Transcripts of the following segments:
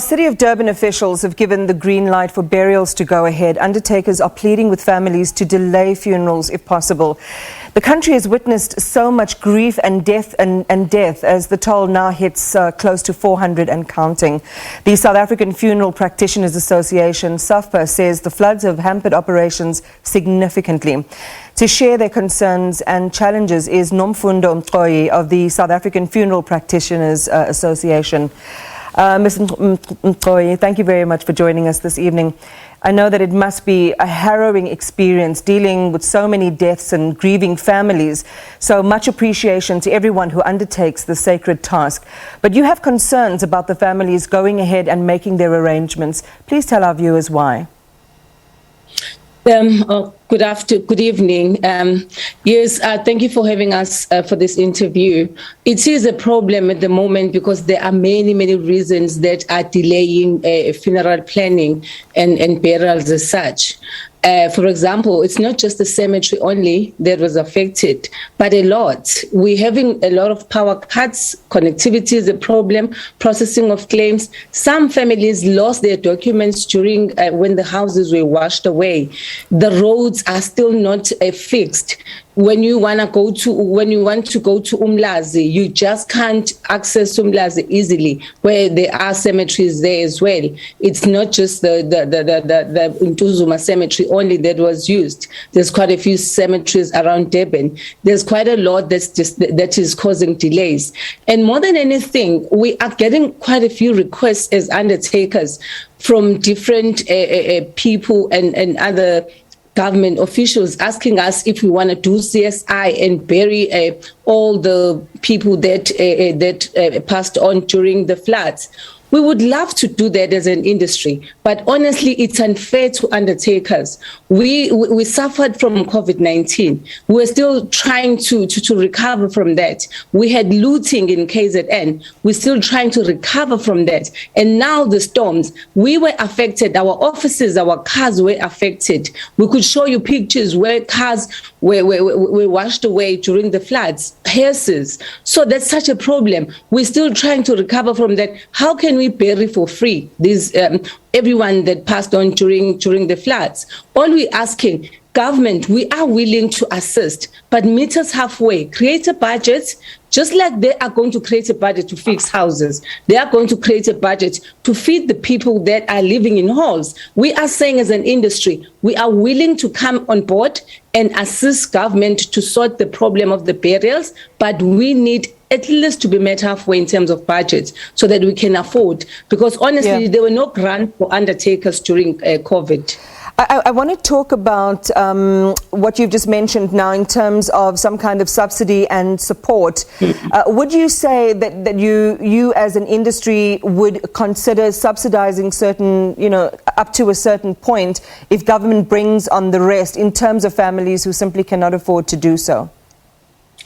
City of Durban officials have given the green light for burials to go ahead. Undertakers are pleading with families to delay funerals if possible. The country has witnessed so much grief and death as the toll now hits close to 400 and counting. The South African Funeral Practitioners Association, SAFPA, says the floods have hampered operations significantly. To share their concerns and challenges is Nomfundo Mcoyi of the South African Funeral Practitioners Association. Ms. Mcoyi, thank you very much for joining us this evening. I know that it must be a harrowing experience dealing with so many deaths and grieving families. So much appreciation to everyone who undertakes the sacred task. But you have concerns about the families going ahead and making their arrangements. Please tell our viewers why. Good evening. Yes, thank you for having us for this interview. It is a problem at the moment because there are many reasons that are delaying funeral planning and burials as such. For example, it's not just the cemetery only that was affected, but a lot. We're having a lot of power cuts, connectivity is a problem, processing of claims. Some families lost their documents during when the houses were washed away. The roads are still not fixed. When you want to go to Umlazi, you just can't access Umlazi easily, where there are cemeteries there as well. It's not just the Ntuzuma cemetery only that was used. There's quite a few cemeteries around Durban. There's quite a lot that is causing delays. And more than anything, we are getting quite a few requests as undertakers from different people and other government officials asking us if we want to do CSI and bury all the people that passed on during the floods. We would love to do that as an industry, but honestly, it's unfair to undertakers. We suffered from COVID-19. We're still trying to recover from that. We had looting in KZN. We're still trying to recover from that. And now the storms, we were affected. Our offices, our cars were affected. We could show you pictures where cars were washed away during the floods, hearses. So that's such a problem. We're still trying to recover from that. How can we bury for free these everyone that passed on during the floods? All we're asking, government, we are willing to assist, but meet us halfway. Create a budget, just like they are going to create a budget to fix houses. They are going to create a budget to feed the people that are living in halls. We are saying as an industry, we are willing to come on board and assist government to sort the problem of the burials, but we need at least to be met halfway in terms of budget so that we can afford. Because honestly, there were no grants for undertakers during COVID. I want to talk about what you've just mentioned now in terms of some kind of subsidy and support. Would you say that you as an industry would consider subsidizing certain, up to a certain point if government brings on the rest in terms of families who simply cannot afford to do so?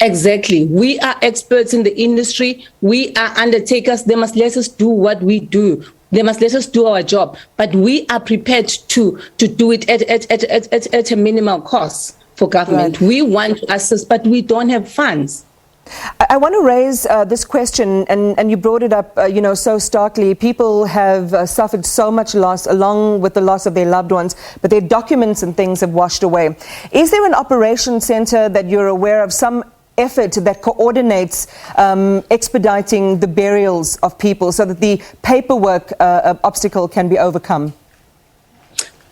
Exactly. We are experts in the industry. We are undertakers. They must let us do what we do. They must let us do our job. But we are prepared to do it at a minimal cost for government. Right. We want to assist, but we don't have funds. I want to raise this question, and you brought it up, so starkly. People have suffered so much loss along with the loss of their loved ones, but their documents and things have washed away. Is there an operation center that you're aware of, some effort that coordinates expediting the burials of people so that the paperwork obstacle can be overcome?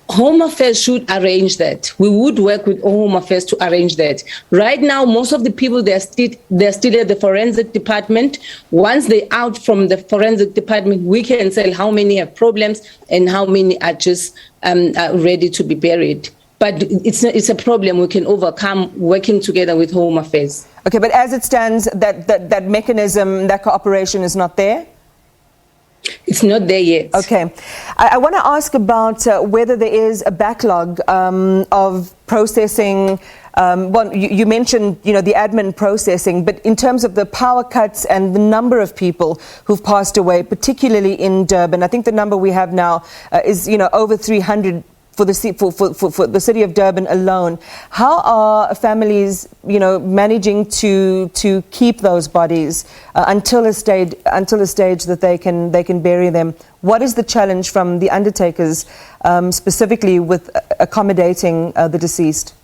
Home Affairs should arrange that. We would work with Home Affairs to arrange that. Right now, most of the people, they're still at the forensic department. Once they're out from the forensic department, we can tell how many have problems and how many are just ready to be buried. But it's a problem we can overcome working together with Home Affairs. Okay, but as it stands, that mechanism, that cooperation is not there? It's not there yet. Okay. I want to ask about whether there is a backlog of processing. Well, you mentioned, the admin processing, but in terms of the power cuts and the number of people who've passed away, particularly in Durban, I think the number we have now is, over 300 for the city of Durban alone. How are families, managing to keep those bodies until a stage that they can bury them? What is the challenge from the undertakers, specifically with accommodating the deceased?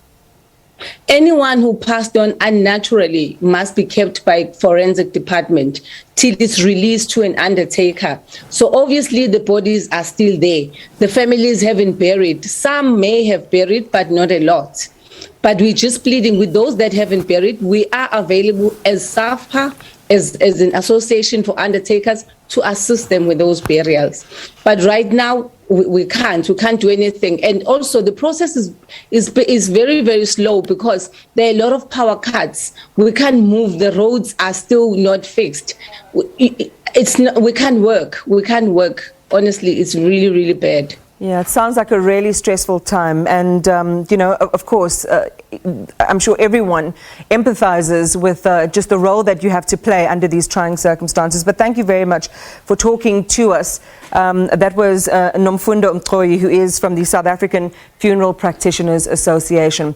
Anyone who passed on unnaturally must be kept by forensic department till it's released to an undertaker. So obviously the bodies are still there. The families haven't buried. Some may have buried, but not a lot. But we're just pleading with those that haven't buried. We are available as SAFPA, as an association for undertakers, to assist them with those burials. But right now, we can't do anything. And also the process is very, very slow because there are a lot of power cuts. We can't move. The roads are still not fixed. We can't work. Honestly, it's really, really bad. Yeah, it sounds like a really stressful time. And, of course, I'm sure everyone empathizes with just the role that you have to play under these trying circumstances. But thank you very much for talking to us. That was Nomfundo Mcoyi, who is from the South African Funeral Practitioners Association.